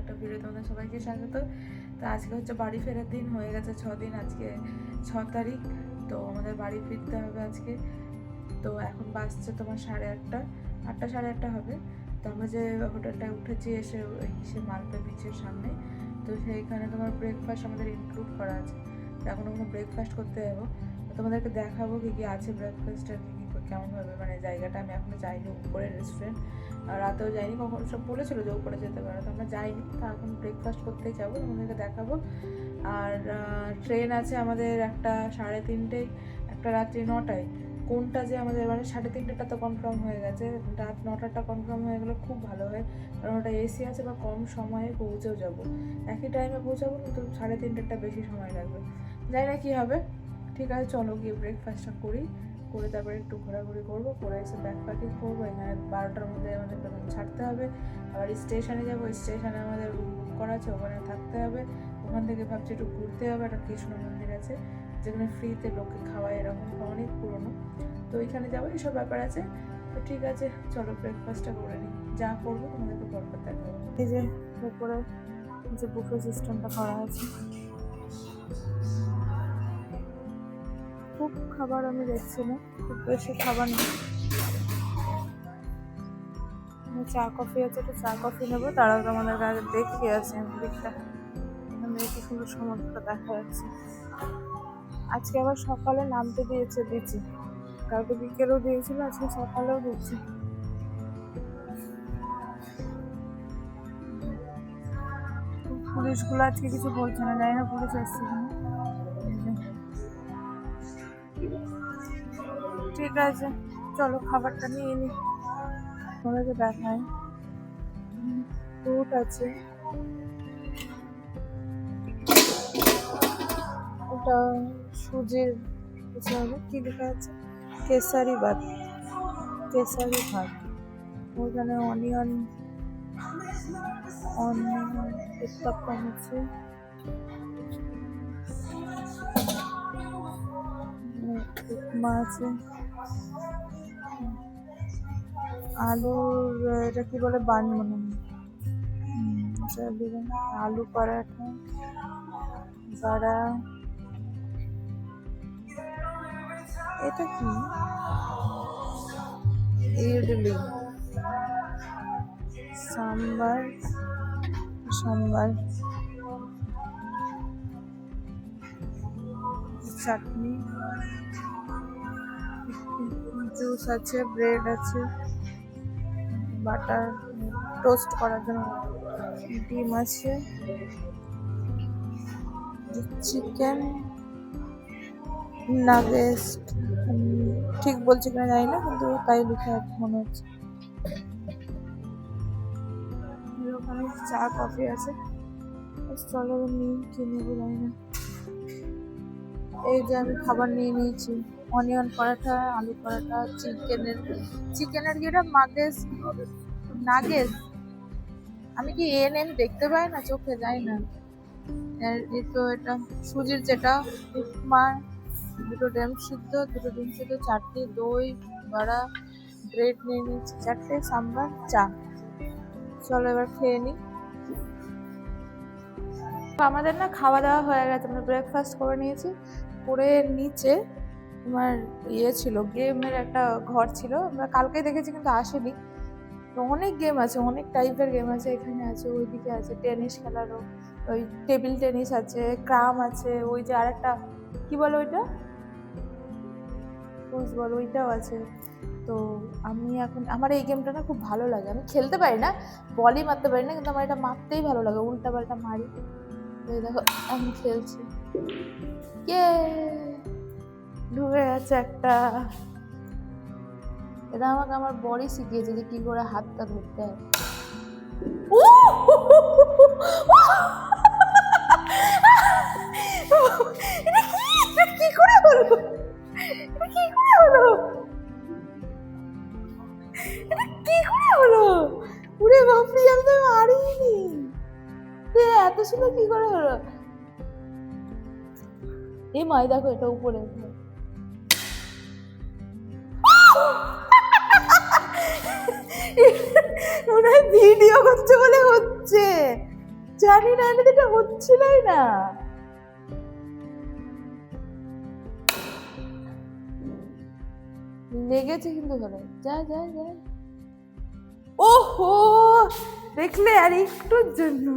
একটা ভিডিও তোমাদের সবাইকে স্বাগত। তো আজকে হচ্ছে বাড়ি ফেরার দিন, হয়ে গেছে 6 দিন, আজকে 6 তারিখ। তো আমাদের বাড়ি ফিরতে হবে আজকে। তো এখন বাজছে তোমার 8:30, 8টা 8:30 হবে। তো আমরা যে হোটেলটায় উঠেছি এসে মালপা বিচের সামনে, তো সেইখানে তোমার ব্রেকফাস্ট আমাদের ইনক্লুড করা আছে। এখন আমরা ব্রেকফাস্ট করতে যাবো, তোমাদেরকে দেখাবো কী কী আছে ব্রেকফাস্টের, কী কী কেমনভাবে, মানে জায়গাটা আমি এখনও যাইনি, উপরে রেস্টুরেন্ট রাতেও যাইনি, কখন সব বলেছিল যে উপরে যেতে পারো, তো আমরা যাইনি। তো এখন ব্রেকফাস্ট করতেই যাবো, তোমাদেরকে দেখাবো। আর ট্রেন আছে আমাদের একটা 3:30, একটা রাত্রি 9টায়। কোনটা যে আমাদের মানে 3:30টা তো কনফার্ম হয়ে গেছে, রাত 9টাটা কনফার্ম হয়ে গেলে খুব ভালো হয়, কারণ ওটা এসি আছে বা কম সময়ে পৌঁছেও যাবো। একই টাইমে পৌঁছাবো, কিন্তু 3:30টা বেশি সময় লাগবে, জানি না কী হবে। ঠিক আছে, চলো গিয়ে ব্রেকফাস্টটা করি, করে তারপরে একটু ঘোরাঘুরি করবো, করে এসে ব্যাগ প্যাকিং করবো। এখানে 12টার মধ্যে আমাদের ছাড়তে হবে। আবার স্টেশনে যাবো, স্টেশনে আমাদের রুম বুক করা আছে, ওখানে থাকতে হবে। ওখান থেকে ভাবছি একটু ঘুরতে হবে, একটা কৃষ্ণ মন্দির আছে যেখানে ফ্রিতে লোককে খাওয়ায়, এরকম অনেক পুরনো, তো ওইখানে যাবো, এইসব ব্যাপার আছে। তো ঠিক আছে, চলো ব্রেকফাস্টটা করে নিই, যা করবো তোমাদেরকে পরপর দেখাবো। এই যে উপরে যে বুফে সিস্টেমটা করা আছে, খুব খাবার আমি দেখছি না, খুব বেশি খাবার নেই। চা কফি আছে, একটু চা কফি নেবো, তারাও তোমাদের কাছে দেখি আছে দিকটা, এখানে কি সুন্দর সমুদ্র দেখা যাচ্ছে। আজকে আবার সকালে নামতে দিয়েছে বিচে, কালকে বিকেলেও দিয়েছিল, আজকে সকালেও দিচ্ছে। পুলিশগুলো আজকে কিছু বলছে না, জানি না পুলিশ এসছে কিনা। ঠিক আছে, চলো খাবারটা নিয়ে নিই, তোমাদেরকে দেখায়। ফ্রুট আছে, ওটা সুজির কিছু হবে, কি লেখা আছে, কেসারি ভাত, কেসারি ভাত। ওখানে অনিয়ন উত্তপ্পম আছে, উপমা আছে, আলুর এটা কি বলে বান মনে হয়, আলু পরাঠা, বড়া, এটা কি ইডলি, সাম্বার, চাটনি, জুস আছে, ব্রেড আছে, বাটার টোস্ট করার জন্য ডিম আছে, চিকেন নাগেটস, ঠিক বলছি কিনা জানি না, কিন্তু তাই লিখে মনে হচ্ছে। ওখানে চা কফি আছে, চলো নিই, কি নেবো জানি না। এই যে আমি খাবার নিয়ে নিয়েছি, অনিয়ন পরাঠা, আলু পরাঠা, চিকেনের যেটা নাগেস, আমি কি এন দেখতে পাই না চোখে, যাই না। এই তো এটা সুজির যেটা, উপমা, দুটো ডিম সিদ্ধ, চারটে দই, বড়া, ব্রেড নিয়ে নিয়েছি 4টে, সাম্বার, চা। চলো এবার খেয়ে নিই। আমাদের না খাওয়া দাওয়া হয়ে গেছে, আমরা ব্রেকফাস্ট করে নিয়েছি, করে নিচে তোমার ছিল, গেমের একটা ঘর ছিল, আমরা কালকেই দেখেছি কিন্তু আসেনি। তো অনেক গেম আছে, অনেক টাইপের গেম আছে, এখানে আছে, ওইদিকে আছে টেনিস খেলারও, ওই টেবিল টেনিস আছে, ক্রাম আছে, ওই যে আরেকটা কি বলো ওইটা, ফুটবল, ওইটাও আছে। তো আমি এখন, আমার এই গেমটা না খুব ভালো লাগে, আমি খেলতে পারি না, বলই মারতে পারি না, কিন্তু আমার এটা মারতেই ভালো লাগে, উল্টা পাল্টা মারি। এই দেখো আমি খেলছি, কে ঢুকে গেছে একটা, এটা আমাকে আমার বড়ই শিখিয়েছে যে কি করে হাতটা ধরতে হয়। কি করে হলো, কি করে হলো, কি করে হলো, উড়ে বাপরে, আমি তো মারিনি, এত সুন্দর কি করে হলো। এই মাই দেখো, এটা উপরে ভিডিও করছে বলে হচ্ছে, জানি না, এটা হচ্ছিলই না। লেগেছে কিন্তু ধরে, যা যা যা। ওহো, দেখলে আর একটুর জন্য।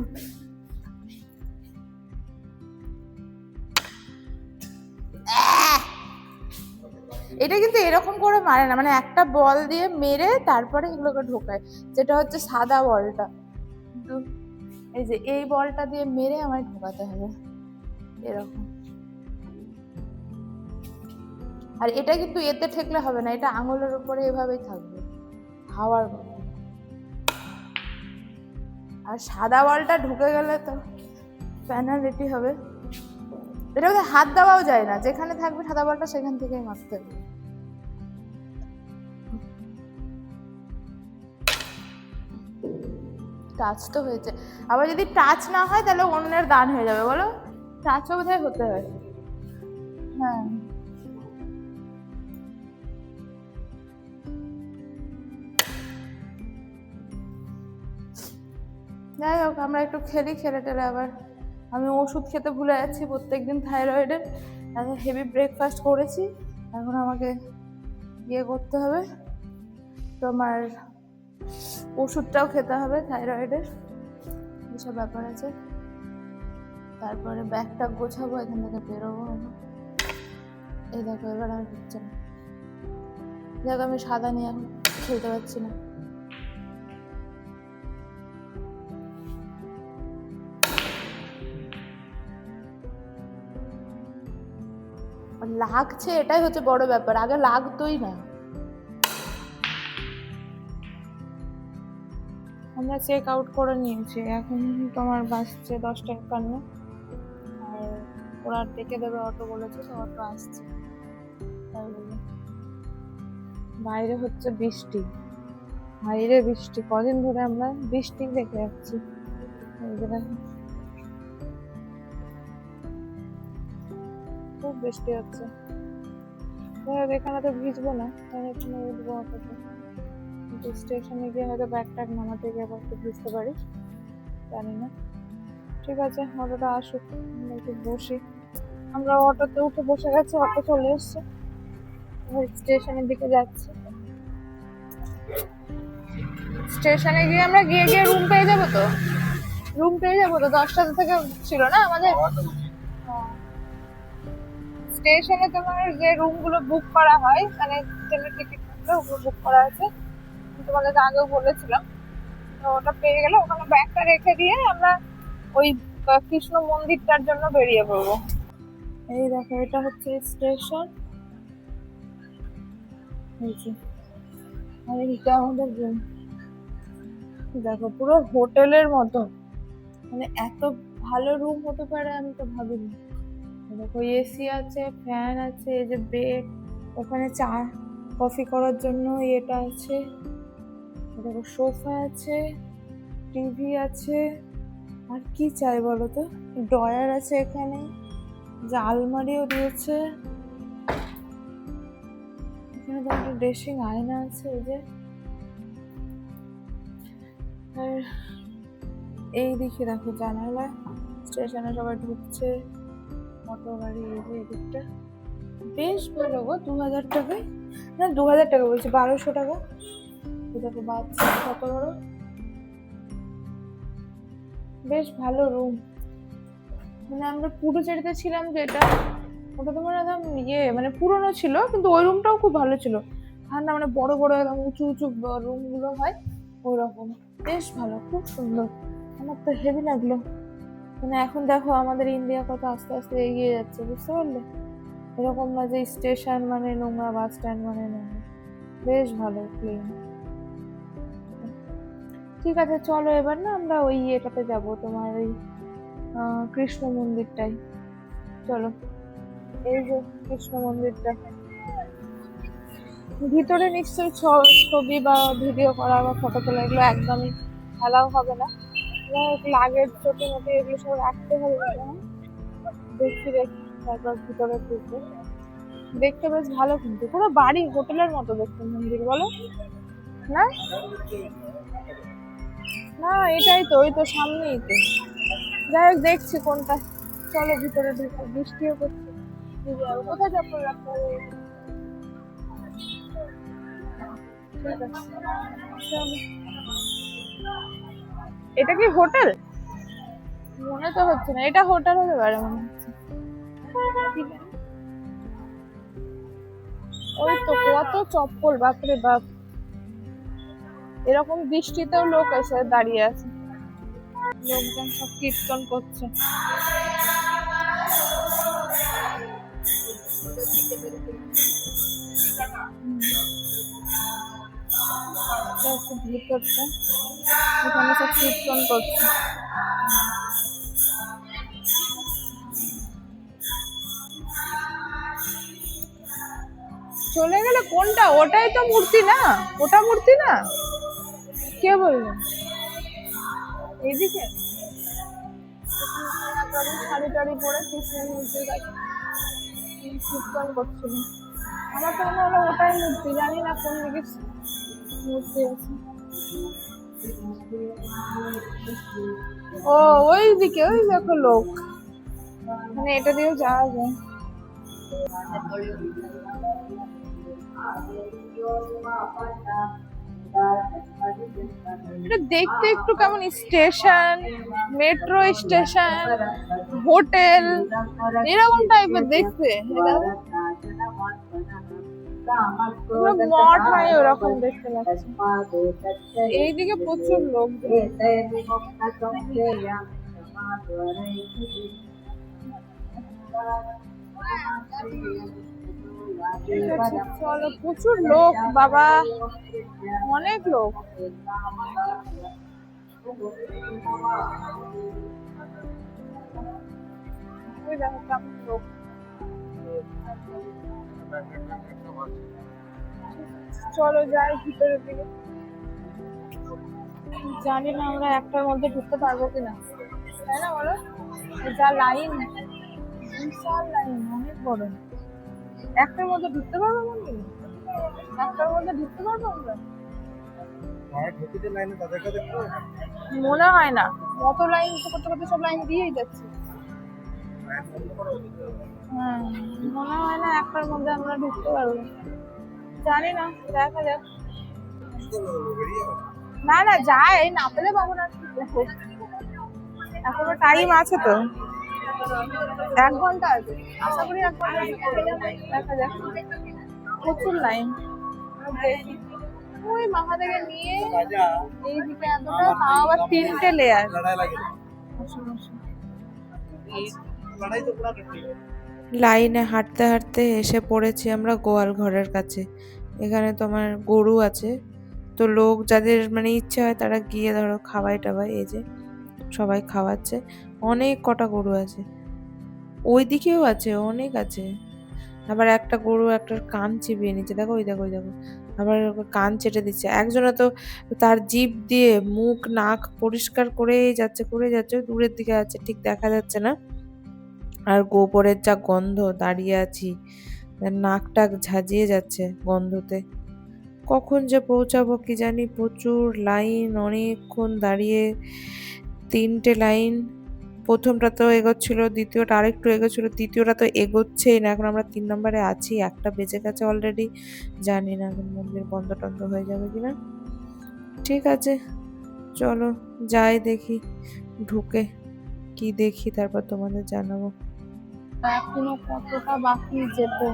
এটা কিন্তু এরকম করে মারে না, মানে একটা বল দিয়ে মেরে তারপরে এগুলোকে ঢোকায়, যেটা হচ্ছে সাদা বলটা। কিন্তু এই যে এই বলটা দিয়ে মেরে আমায় ঢোকাতে হবে এরকম। আর এটা কিন্তু এতে ঠেকলে হবে না, এটা আঙুলের উপরে এভাবেই থাকবে হাওয়ার মধ্যে। আর সাদা বলটা ঢুকে গেলে তো পেনাল্টি হবে। এটা মধ্যে হাত দেওয়াও যায় না, যেখানে থাকবে সাদা বলটা সেখান থেকেই মারতে হবে। টাচ তো হয়েছে, আবার যদি টাচ না হয় তাহলে অন্যের দান হয়ে যাবে, বলো? টাচও বোধহয় হতে হয়। হ্যাঁ, যাই হোক, আমরা একটু খেলি, খেলে টেলে আবার আমি ওষুধ খেতে ভুলে যাচ্ছি প্রত্যেকদিন থাইরয়েডের। এখন হেভি ব্রেকফাস্ট করেছি, এখন আমাকে ইয়ে করতে হবে, তোমার ওষুধটাও খেতে হবে থাইরয়েডের, এসব ব্যাপার আছে। তারপরে ব্যাগটা গোছাবো, এখান থেকে বেরোবো। এই দেখো এবার আর হচ্ছে না। দেখো আমি সাদা নিয়ে এখন খেলতে পারছি না। লাগছে, এটাই হচ্ছে বড় ব্যাপার, আগে লাগতোই না। আমরা চেক আউট করে নিয়েছি, এখন তোমার বাসছে 10:51, আর ওরা ডেকে দেবে, অটো বলেছে, তো অটো আসছে। তাই বলে বাইরে হচ্ছে বৃষ্টি, বাইরে বৃষ্টি, কদিন ধরে আমরা বৃষ্টি দেখে যাচ্ছি। খুব বৃষ্টি হচ্ছে, এখানে তো ভিজবো না, তাই এখানে উঠবো অটোতে, কিন্তু স্টেশনে গিয়ে হয়তো ব্যাগ ট্যাগ নামাতে গিয়ে আবার একটু ভিজতে পারি, জানি না। ঠিক আছে, অটোটা আসুক, আমরা একটু বসি। আমরা অটোতে উঠে বসে গেছি, অটো চলে এসছে, স্টেশনের দিকে যাচ্ছি। স্টেশনে গিয়ে আমরা গিয়ে রুম পেয়ে যাবো তো, 10টা থেকে ছিল না আমাদের। স্টেশনে তোমার যে রুমগুলো বুক করা হয়, মানে ট্রেনের টিকিট ওগুলো বুক করা আছে, তোমাদেরকে আগেও বলেছিলাম। তো ওটা পেয়ে গেলে ওখানে ব্যাগটা রেখে দিয়ে আমরা ওই কৃষ্ণ মন্দিরটার জন্য বেরিয়ে পড়বো। এই দেখো, এটা হচ্ছে স্টেশন, আর এটা আমাদের রুম। দেখো পুরো হোটেলের মতো, মানে এত ভালো রুম হতে পারে আমি তো ভাবিনি। দেখো এসি আছে, ফ্যান আছে, এই যে বেড, ওখানে চা কফি করার জন্য এটা আছে, দেখো সোফা আছে, টিভি আছে, আর কি চাই বলো তো, ড্রয়ার আছে এখানে, যে আলমারিও দিয়েছে, এখানে তো একটা ড্রেসিং আয়না আছে, এই যে। আর এই দিকে দেখো জানালা, স্টেশনে সবাই ঢুকছে, অটো গাড়ি, এই যে এদিকটা বেশ ভালো গো, 2000 টাকায়, না 2000 টাকা বলছি, 1200 টাকা। দেখো বাচ্চা কত বড়, বেশ ভালো রুম। মানে আমরা পুডুচেরিতে ছিলাম যেটা, ওটা তোমার একদম মানে পুরনো ছিল, কিন্তু ওই রুমটাও খুব ভালো ছিল, ঠান্ডা, মানে বড় বড় একদম উঁচু উঁচু রুমগুলো হয় ওই রকম, বেশ ভালো, খুব সুন্দর। আমার তো হেভি লাগলো। মানে এখন দেখো আমাদের ইন্ডিয়া কত আস্তে আস্তে এগিয়ে যাচ্ছে, বুঝতে পারলে? এরকম না যে স্টেশন মানে নোংরা, বাস স্ট্যান্ড মানে নোংরা, বেশ ভালো ক্লিন। ঠিক আছে, চলো এবার না আমরা ওই এটাতে যাবো, তোমার ওই কৃষ্ণ মন্দিরটাই, চলো। এই যে কৃষ্ণ মন্দিরটা, ভিতরে নিশ্চয়ই ছবি বা ভিডিও করা বা ফটো তোলা এগুলো একদমই অ্যালাউ হবে না, লাগেজ ছোটি মোটি এগুলো সব রাখতে হবে। দেখি তারপর ভিতরে ঢুকবো, দেখতে বেশ ভালো, কিন্তু পুরো বাড়ি হোটেলের মতো দেখতে মন্দির, বলো না? না এটাই তো, ওই তো সামনেই তো। যাই হোক দেখছি কোনটা। চলো ভিতরে ঢুকো, বৃষ্টিও করছে। কোথায় চপ্পল রাখতে হবে? ঠিক আছে চলো। এটা কি হোটেল? মনে তো হচ্ছে না এটা হোটেল হতে পারে, মনে হচ্ছে। ওই তো কত চপ্পল, বাপরে বাপ। এরকম বৃষ্টিতেও লোক এসে দাঁড়িয়ে আছে, লোকজন সব কীর্তন করছে। ভিতরটা এখানে সব কীর্তন করছে। চলে গেলে কোনটা? ওটাই তো মূর্তি না? ওটা মূর্তি না? কে বললো? এইদিকে শাড়ি টাড়ি পরে কৃষ্ণের মূর্তির কাছে কীর্তন করছিল। আমার তো মনে হলো ওটাই মূর্তি, জানি না কোন দিকে মূর্তি আছে। ও ওই দিকে, ওই দেখো লোক, মানে এটা দিয়েও যাওয়া যায়। এটা দেখতে একটু কেমন স্টেশন, মেট্রো স্টেশন, হোটেল এরকম টাইপের দেখতে। মঠ হয় ওরকম দেখতে লাগছে। এইদিকে প্রচুর লোক। চলো, প্রচুর লোক বাবা, অনেক লোক। চলো যাই ভিতরের দিকে। জানি না আমরা একটার মধ্যে ঢুকতে পারবো কিনা, তাই না বলো? যা লাইন, বিশাল লাইন, অনেক বড়। একটার মধ্যে ঢুকতে পারবো? একটার মধ্যে ঢুকতে পারবো আমরা? মনে হয় না, কত লাইন করতে করতে সব লাইন দিয়েই যাচ্ছে। হ্যাঁ, মনে হয় না একটার মধ্যে আমরা ঢুকতে পারবো। জানি না, দেখা যাক। না না যাই, না পেলে পাবো না। এখনো টাইম আছে তো, 1 ঘন্টা আছে, আশা করি 1 ঘন্টা। দেখা যাক। প্রচুর লাইন। ওই মাথা থেকে নিয়ে এইদিকে এতটা, তাও আবার 3টে লেয়ার। লাইনে হাঁটতে হাঁটতে এসে পড়েছি আমরা গোয়াল ঘরের কাছে। এখানে তোমার গরু আছে, তো লোক যাদের মানে ইচ্ছে হয় তারা গিয়ে ধরো খাওয়াই টাওয়াই, এই যে সবাই খাওয়াচ্ছে। অনেক কটা গরু আছে, ওই দিকেও আছে, অনেক আছে। আবার একটা গরু একটার কান চিবিয়ে নিচ্ছে, দেখো ওই দেখো ওই দেখো, আবার কান চেটে দিচ্ছে। একজনে তো তার জিভ দিয়ে মুখ নাক পরিষ্কার করেই যাচ্ছে, করে যাচ্ছে, দূরের দিকে আছে, ঠিক দেখা যাচ্ছে না। আর গোবরের যা গন্ধ, দাঁড়িয়ে আছি, নাক টাক ঝাঁঝিয়ে যাচ্ছে গন্ধতে। কখন যে পৌঁছাবো কি জানি। প্রচুর লাইন, অনেকক্ষণ দাঁড়িয়ে, 3টে লাইন। প্রথমটা তো এগোচ্ছিল, দ্বিতীয়টা আরেকটু এগোচ্ছিল, তৃতীয়টা তো এগোচ্ছেই না। এখন আমরা 3 নম্বরে আছি, 1টা বেজে গেছে অলরেডি। জানি না মন্দির বন্ধ টন্ধ হয়ে যাবে কিনা। ঠিক আছে চলো যাই, দেখি ঢুকে কি দেখি, তারপর তোমাদের জানাবো। এখনো কতটা বাকি যেতে,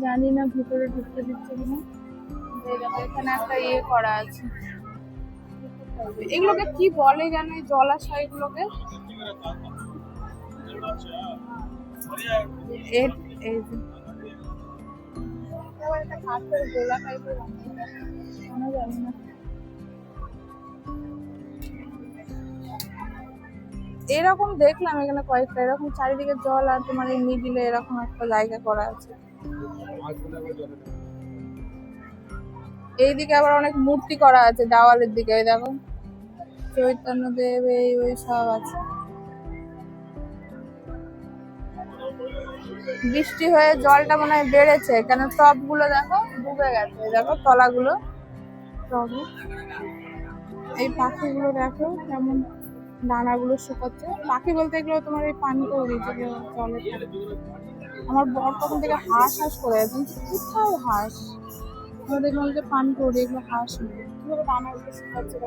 জানি না ভিতরে ঢুকতে দিচ্ছে কিনা। এখানে একটা ইয়ে করা আছে, এগুলোকে কি বলে জানো, এই জলাশয় গুলোকে? গোলা টাইপের, জানি না। এরকম দেখলাম এখানে কয়েকটা, এরকম চারিদিকে জল, আর তোমার এই মিডিলে এরকম একটা জায়গা করা আছে। এইদিকে আবার অনেক মূর্তি করা আছে দেওয়ালের দিকে, ওই দেখো চৈতন্য দেব, এই ওই সব আছে। বৃষ্টি হয়ে জলটা মনে হয় বেড়েছে, কেন টব গুলো দেখো ডুবে গেছে, দেখো তলাগুলো টবে। এই পাখিগুলো দেখো কেমন দানাগুলো শুকাচ্ছে। পাখি বলতে এগুলো তোমার এই পানকৌড়ি যেগুলো জলে থাকে। আমার বর তখন থেকে হাঁস হাঁস করে আছে, কোথায় হাঁস? আমরা দেখলাম যে পানকৌড়ি, এগুলো হাঁস নয়। কিভাবে দানাগুলো শুকাচ্ছে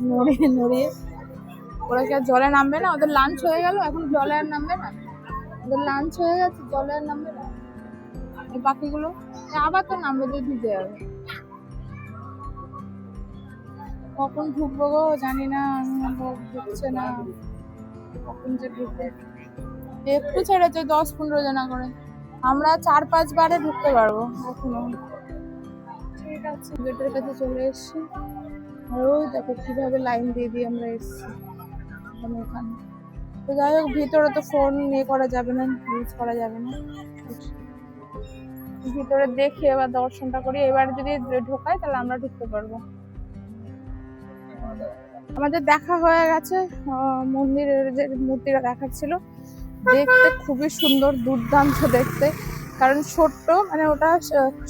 নড়িয়ে নড়িয়ে। ওরা কি আর জলে নামবে না? ওদের লাঞ্চ হয়ে গেল, এখন জলে আর নামবে না? ওদের লাঞ্চ হয়ে গেছে, জলে আর নামবে না এই পাখিগুলো? আবার তো নামবে, যে ভিজে যাবে। কখন ঢুকবো গো জানি না, ঢুকছে না কখন যে ঢুকবে। একটু ছেড়েছে 10-15 জনা করে, আমরা 4-5 বারে ঢুকতে পারবো এখনো। ঠিক আছে, গেটের কাছে চলে এসেছি। আর ওই দেখো কিভাবে লাইন দিয়ে দিয়ে আমরা এসেছি ওখানে। তো যাই হোক, ভিতরে তো ফোন ইয়ে করা যাবে না, ইউজ করা যাবে না। ভিতরে দেখি এবার দর্শনটা করি, এবার যদি ঢোকাই তাহলে আমরা ঢুকতে পারবো। আমাদের দেখা হয়ে গেছে, মন্দিরের যে মূর্তিটা দেখাচ্ছিল, দেখতে খুবই সুন্দর, দুর্দান্ত দেখতে। কারণ ছোট্ট, মানে ওটা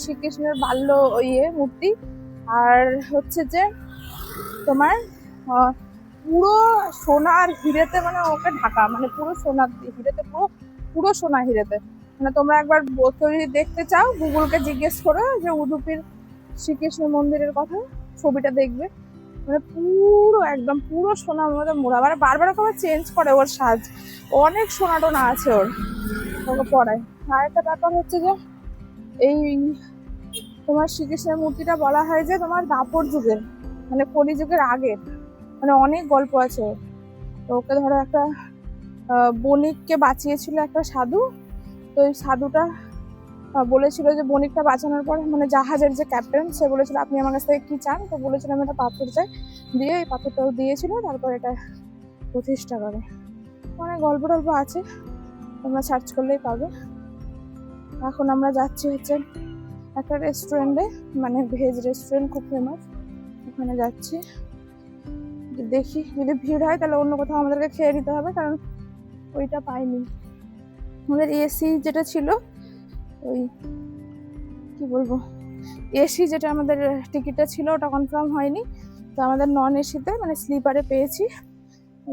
শ্রীকৃষ্ণের বাল্য মূর্তি। আর হচ্ছে যে তোমার পুরো সোনা আর হিরেতে, মানে ওকে ঢাকা, মানে পুরো সোনা হিরেতে, পুরো সোনা হিরেতে। মানে তোমরা একবার যদি দেখতে চাও, গুগলকে জিজ্ঞেস করো যে উডুপির শ্রীকৃষ্ণ মন্দিরের কথা, ছবিটা দেখবে। মানে পুরো একদম পুরো সোনার মধ্যে মোড়া, মানে বারবার আবার চেঞ্জ করে ওর সাজ, অনেক সোনা টোনা আছে ওকে পড়ায়। আর একটা ব্যাপার হচ্ছে যে এই তোমার শ্রীকৃষ্ণের মূর্তিটা বলা হয় যে তোমার দাপর যুগের, মানে কলি যুগের আগের, মানে অনেক গল্প আছে। তো ওকে ধরো একটা বণিককে বাঁচিয়েছিল একটা সাধু। তো এই সাধুটা বলেছিল যে বণিকটা বাঁচানোর পর, মানে জাহাজের যে ক্যাপ্টেন, সে বলেছিল আপনি আমার কাছ থেকে কি চান? তো বলেছিলাম একটা পাথর চাই, দিয়ে এই পাথরটাও দিয়েছিল, তারপর এটা প্রতিষ্ঠা করে। অনেক গল্প টল্প আছে, তোমরা সার্চ করলেই পাবে। এখন আমরা যাচ্ছি হচ্ছে একটা রেস্টুরেন্টে, মানে ভেজ রেস্টুরেন্ট, খুব ফেমাস, ওখানে যাচ্ছি। দেখি যদি ভিড় হয় তাহলে অন্য কোথাও আমাদেরকে খেয়ে নিতে হবে, কারণ ওইটা পাইনি। আমাদের এসি যেটা ছিল, ওই কি বলবো, এসি যেটা আমাদের টিকিটটা ছিল ওটা কনফার্ম হয়নি। তো আমাদের নন এসিতে, মানে স্লিপারে পেয়েছি,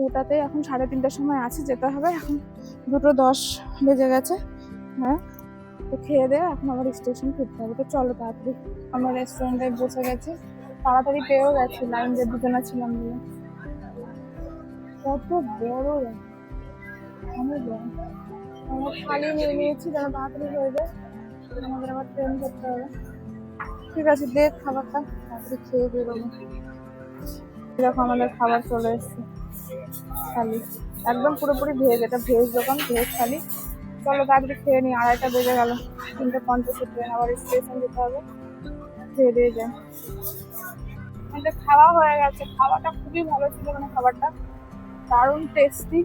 ওটাতে এখন 3:30টার সময় আছে, যেতে হবে। এখন 2:10 বেজে গেছে। হ্যাঁ, তো খেয়ে দেয় এখন আমার স্টেশন ফিরতে হবে। তো চলো তাড়াতাড়ি, আমরা রেস্টুরেন্টে বসে গেছি, তাড়াতাড়ি পেয়েও গেছি, লাইন যে দুজনা ছিলাম বলে। কত বড়, অনেক বড়। আমরা খালি নিয়ে নিয়েছি যেন তাড়াতাড়ি হয়ে যায়, আমাদের আবার ট্রেন করতে হবে। ঠিক আছে, দেখ খাবারটা, তাড়াতাড়ি খেয়ে বেরোবো। এরকম আমাদের খাবার চলে এসছে, থালি একদম পুরোপুরি ভেজ, এটা ভেজ দোকান, ভেজ থালি। চলো তাড়াতাড়ি খেয়ে নিই, 2:30টা বেজে গেল, 3:50 ট্রেন, আবার স্টেশন যেতে হবে, খেয়ে দিয়ে যায়। আমাদের খাওয়া হয়ে গেছে, খাওয়াটা খুবই ভালো ছিল, মানে খাবারটা দারুণ টেস্টি।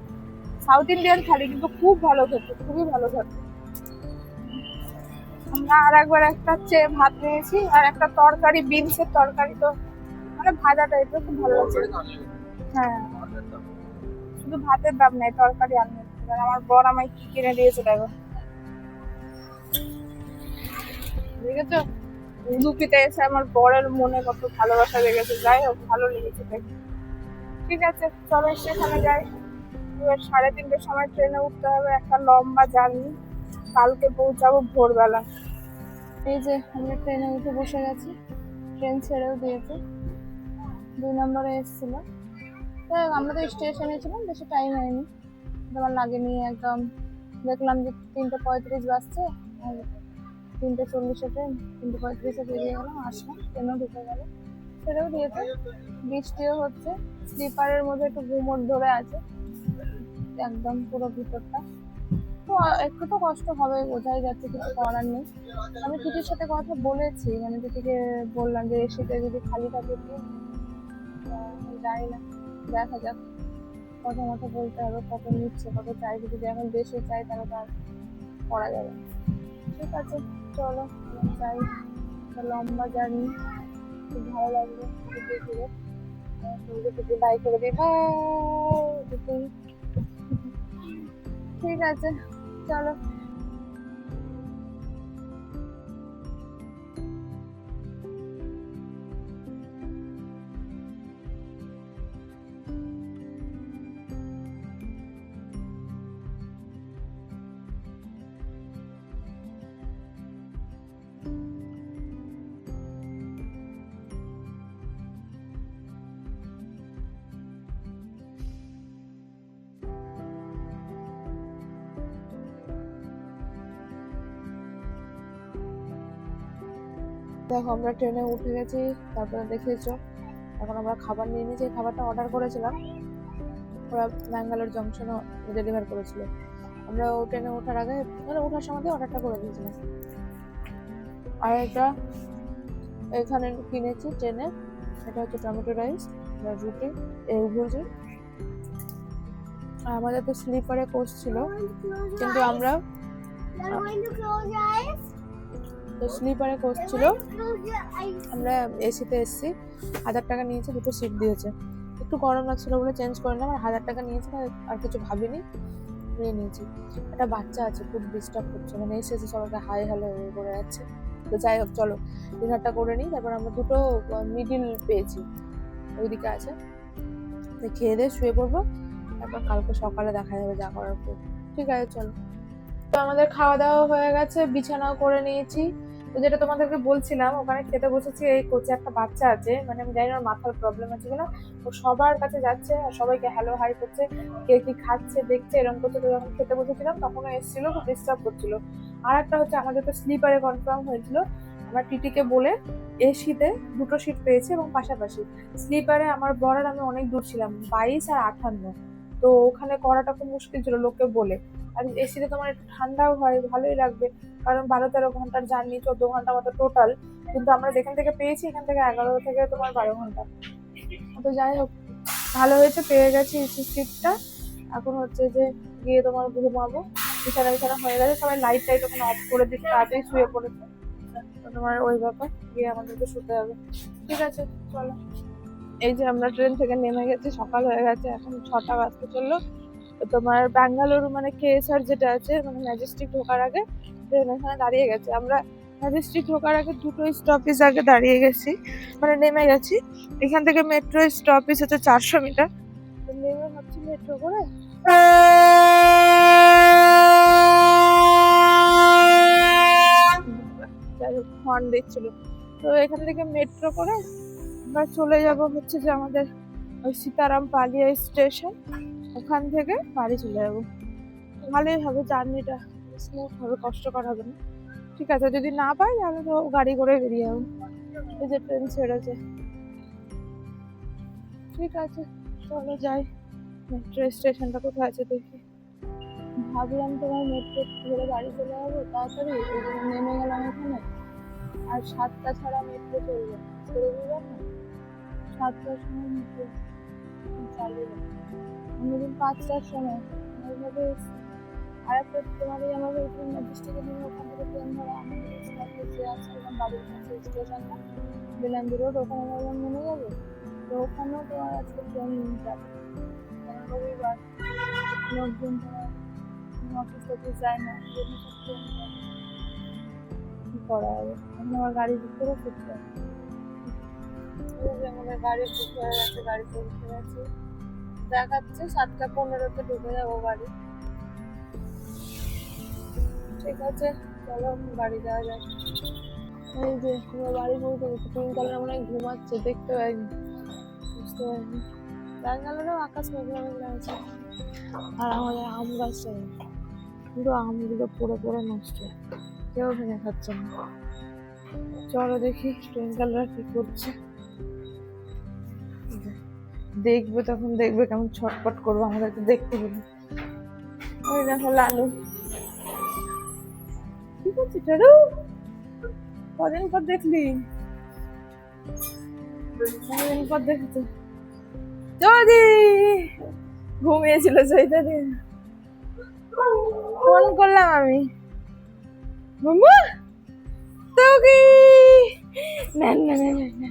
সাউথ ইন্ডিয়ান থালি, কিন্তু খুব ভালো খেতে, খুবই ভালো খেতে। আমরা আর একবার একটা ভাত নিয়েছি, আর একটা তরকারি, বিনসের তরকারি, তো মানে ভাজা টাইপের, খুব ভালো লাগছে। হ্যাঁ, শুধু ভাতের দাম নেই, তরকারি আনবে। আমার বর আমায় কি কিনে দিয়েছে দেখো, দেখেছো? উদুপিতে এসে আমার বরের মনে কত ভালোবাসা লেগেছে। যাই হোক, ভালো লেগেছে দেখে। ঠিক আছে, চলো স্টেশনে যাই। এবার 3:30টার সময় ট্রেনে উঠতে হবে, একটা লম্বা জার্নি। কালকে পৌঁছাবো ভোরবেলা। এই যে আমরা ট্রেনে উঠে বসে গেছি, ট্রেন ছেড়েও দিয়েছে। 2 নম্বরে এসেছিল। তো আমরা তো স্টেশনে ছিলাম, বেশি টাইম হয়নি, আমার লাগেনি একদম। দেখলাম যে 3:35 বাজছে, আর 3:40 ট্রেন, 3:35 বেরিয়ে গেলাম, আসলাম, ট্রেনও ঢুকে গেল, ছেড়েও দিয়েছে। বৃষ্টিও হচ্ছে, স্লিপারের মধ্যে একটু ঘুমোট ধরে আছে একদম পুরো ভিতরটা। তো একটু তো কষ্ট হবে, বোঝাই যাচ্ছে, কিছু করার নেই। আমি তিতির সাথে কথা বলেছি, মানে তিতিকে বললাম যে এসিতে যদি খালি থাকে, যাই না, দেখা যাক, কথা মতো বলতে হবে, কত নিচ্ছে, কত চাইবে। যদি এখন বেশি চাই তাহলে তো আর করা যাবে না। ঠিক আছে, চলো যাই। লম্বা জার্নি, খুব ভালো লাগবে ঘুরে ঘুরে। থেকে বাই করে দিই, ঠিক আছে, চলো। দেখো আমরা ট্রেনে উঠে গেছি, তারপরে দেখেছো এখন আমরা খাবার নিয়ে নিয়েছি। খাবারটা অর্ডার করেছিলাম, ওরা ব্যাঙ্গালোর জংশনে ডেলিভার করেছিল। আমরা ট্রেনে ওঠার আগে মানে ওঠার সময় অর্ডারটা করে দিয়েছিলাম। আর এটা এখানে কিনেছি ট্রেনে, এটা হচ্ছে টমেটো রাইস, রুটি, এগ ভুজি। আর আমাদের তো স্লিপারে কোচ ছিল, কিন্তু আমরা তো স্লিপারে কোচ ছিল, আমরা এসিতে এসেছি। 1000 টাকা নিয়েছে, 2টো সিট দিয়েছে। একটু গরম লাগছিল বলে চেঞ্জ করে নিলাম, আর 1000 টাকা নিয়েছে, আর কিছু ভাবিনি, নিয়ে নিয়েছি। একটা বাচ্চা আছে, খুব ডিস্টার্ব করছে, মানে এসেছে সবাইকে হাই হ্যালো করে যাচ্ছে। তো যাই হোক, চলো ডিনারটা করে নিই। তারপর আমরা 2টো মিডিল পেয়েছি, ওইদিকে আছে, তো খেয়ে দিয়ে শুয়ে পড়বো। তারপর কালকে সকালে দেখা যাবে যা করার পর। ঠিক আছে, চলো। তো আমাদের খাওয়া দাওয়া হয়ে গেছে, বিছানাও করে নিয়েছি। তো যেটা তোমাদেরকে বলছিলাম, ওখানে খেতে বসেছি। এই কোচে একটা বাচ্চা আছে, মানে আমি জানি না ওর মাথার প্রবলেম আছে কিনা, ও সবার কাছে যাচ্ছে আর সবাইকে হ্যালো হাই করছে, কে কি খাচ্ছে দেখছে, এরকম করছে। তো যখন খেতে বসেছিলাম তখনও এসেছিল, খুব ডিস্টার্ব করছিল। আর একটা হচ্ছে, আমাদের তো স্লিপারে কনফার্ম হয়েছিল, আমরা টিটিকে বলে এসিতে 2টো সিট পেয়েছি এবং পাশাপাশি। স্লিপারে আমার বর আর আমি অনেক দূর ছিলাম, 22 আর 58, তো ওখানে করাটা খুব মুশকিল ছিল লোককে বলে। আর এসিতে তোমার একটু ঠান্ডাও হয়, ভালোই লাগবে, কারণ 12-13 ঘন্টার জার্নি, 14 ঘন্টা মতো টোটাল। কিন্তু আমরা যেখান থেকে পেয়েছি, এখান থেকে 11 থেকে তোমার 12 ঘন্টা। তো যাই হোক, ভালো হয়েছে, পেয়ে গেছি এসি সিটটা। এখন হচ্ছে যে গিয়ে তোমার ঘুমাবো, বিছানা হয়ে গেছে, সবাই লাইট টাইট ওখানে অফ করে দিচ্ছে, তাড়াতাড়ি শুয়ে পড়েছে। তো তোমার ওই ব্যাপার, গিয়ে আমাদেরকে শুতে হবে। ঠিক আছে, চলো। এই যে আমরা ট্রেন থেকে নেমে গেছি, সকাল হয়ে গেছে, এখন 6টা বাজতে চললো। তোমার ব্যাঙ্গালুরু মানে কেএসআর যেটা আছে, মানে ম্যাজেস্টিক ঢোকার আগে ট্রেন এখানে দাঁড়িয়ে গেছে। আমরা ম্যাজেস্টিক ঢোকার আগে 2টো স্টপেজ আগে দাঁড়িয়ে গেছি, মানে নেমে গেছি। এখান থেকে মেট্রো স্টপেজ হচ্ছে 400 মিটার। তো নেমে ভাবছি মেট্রো করে যাই হোক, হর্ন দিচ্ছিল। তো এখান থেকে মেট্রো করে আমরা চলে যাব হচ্ছে যে আমাদের ওই সীতারাম পালিয়া স্টেশন, ওখান থেকে বাড়ি চলে যাবো। ভালোই হবে, জার্নিটা স্মুথ হবে, কষ্টকর হবে না। ঠিক আছে, যদি না পাই তাহলে তো গাড়ি করে বেরিয়ে যাবো। এই যে ট্রেন ছেড়েছে। ঠিক আছে, চলো যাই। মেট্রো স্টেশনটা কোথায় আছে দেখি। ভাবলাম তোমার মেট্রো ধরে বাড়ি চলে যাবো তাড়াতাড়ি, ওই জন্য নেমে গেলাম এখানে। আর 7টা ছাড়া মেট্রো চলবে, রবিবার না, 7টার সময় মেট্রো চালু হবে, অন্যদিন 5টার সময়। ওইভাবে আর একটা তোমার এই আমাদের এখানে ম্যাজেস্টিকে নেমে ওখান থেকে ট্রেন ধরে আমাদের যে আছে একদম বাড়ির কাছে স্টেশনটা, বেলান্দি রোড, ওখানে আমরা নেমে যাবো। তো ওখানেও তোমার আজকে ট্রেন যাবে, কারণ রবিবার লোকজন তোমার অফিস টফিস যায় না, ট্রেন কি করা হবে। এখন আমার গাড়ি বুক করে ফিরতে হবে। আমাদের গাড়ি বুক হয়ে গেছে, গাড়িতে উঠে গেছে, দেখাচ্ছে 7টা 15-তে ঢুকে যাবো বাড়ি। ঠিক আছে, চলো বাড়ি যাওয়া যাক। এই যে আমার বাড়ি পৌঁছে গেছে, 3 মনে হয় ঘুমাচ্ছে, দেখতে পাইনি, বুঝতে পারিনি। ব্যাঙ্গালোরেও আকাশ মেঘলা মেঘলা আছে। আর আমাদের আম গাছটা পুরো আমগুলো পড়ে পড়ে নষ্ট, কেউ ভেঙে খাচ্ছে না। চলো দেখি টুইঙ্কেলরা কি করছে, দেখবে তখন দেখবে কেমন ছটপট করবো, আমাদেরকে দেখতে পেলে। ওই দেখো লালু কি করছি, টারু কদিন পর দেখলি, কদিন পর দেখেছে। যদি ঘুমিয়েছিল সেইটা দিন ফোন করলাম আমি, মাম্মা তো কি না না না না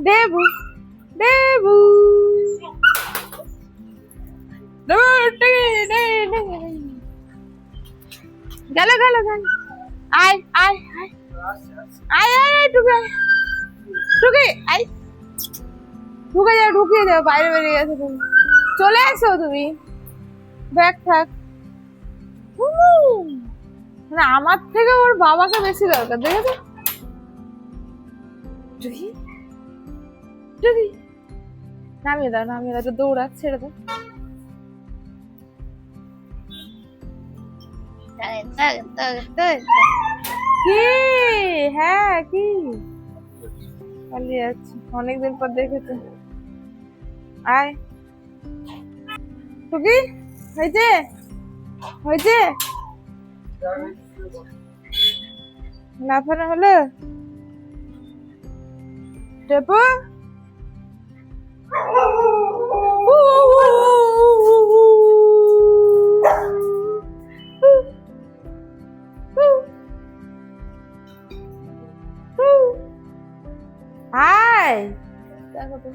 দেবু দেবু গেল গেল গেল, আয় আয় আয় আয় আয় টুকে টুকে আয়, ঢুকে যাও, ঢুকিয়ে যাও, বাইরে বেরিয়ে গেছে। তুমি চলে আসো, তুমি ব্যাগ থাক। না, আমার থেকে ওর বাবাকে বেশি দরকার, দেখেছো? নামিয়ে দাও, নামিয়ে দাও, দৌড়াচ্ছে, ছেড়ে দাও। কি? হ্যাঁ কি পালিয়ে যাচ্ছে, অনেকদিন পর দেখেছে। আয় টুকি, হয়েছে হয়েছে, লাফানো হলো টেপু। আয় দেখো তো,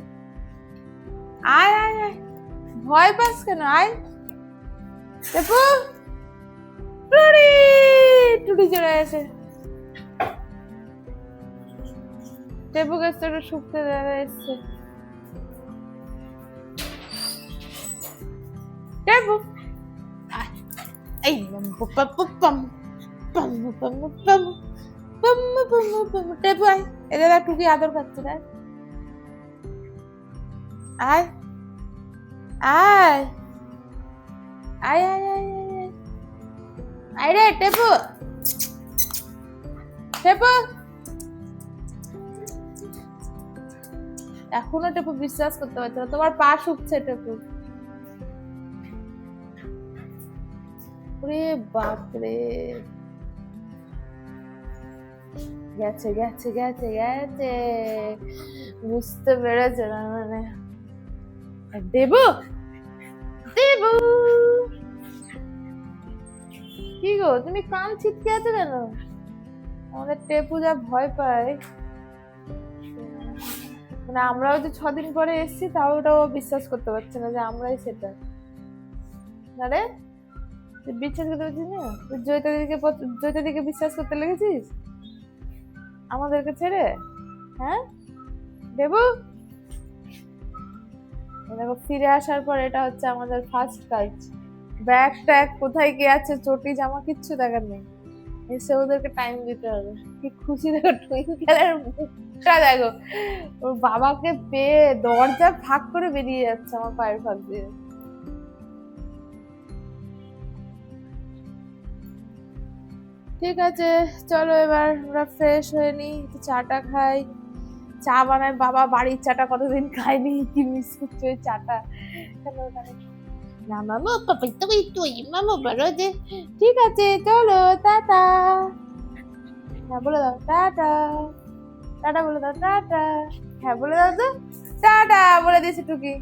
আয় আয় আয়, ভয় পাস কেন? আয় টেপু, টুডি টুডি চলে এসে, টেপু গাছটা একটু শুকতে দেখা এসছে। টেপু আয়, এই টেপু আয়, এদের টুকি আদর খাচ্ছে না। আয় আয় আয় আয় আয় আয় আয় রে টেপু, টেপু এখনো টেপু বিশ্বাস করতে পারছে না, তোমার পা শুকছে টেপু। ওরে বাপরে, গেছে গেছে গেছে গেছে, বুঝতে পেরেছে না মানে। দেবু দেবু, কি গো তুমি কান ছিটকে আছো কেন? আমাদের টেপু যা ভয় পায়, মানে আমরাও যে 6 দিন পরে এসেছি তাও ওটাও বিশ্বাস করতে পারছে না যে আমরাই সেটা। আরে তুই বিশ্বাস করতে পারছিস না? তুই জয়িতা দিকে বিশ্বাস করতে লেগেছিস আমাদেরকে ছেড়ে? হ্যাঁ দেবু, দেখো ফিরে আসার পর এটা হচ্ছে আমাদের ফার্স্ট কাজ। ব্যাগ ট্যাগ কোথায় কি আছে, চটি জামা কিচ্ছু দেখার নেই, এসে ওদেরকে টাইম দিতে হবে। কি খুশি দেখো টুইঙ্কেলের মুখটা, দেখো ওর বাবাকে পেয়ে দরজা ফাঁক করে বেরিয়ে যাচ্ছে আমার পায়ের ফাঁক দিয়ে। ঠিক আছে চলো এবার আমরা ফ্রেশ হয়ে নিই, একটু চাটা খাই। চা বানায় বাবা, বাড়ির চাটা কতদিন খাইনি, কি মিস করছি ওই চাটা। না মামা পাপাই তো তুই মামা বলো যে ঠিক আছে চলো টাটা। হ্যাঁ বলে দাও টাটা, টাটা বলে দাও টাটা। হ্যাঁ বলে দাও তো টাটা, বলে দিয়েছে টুকি।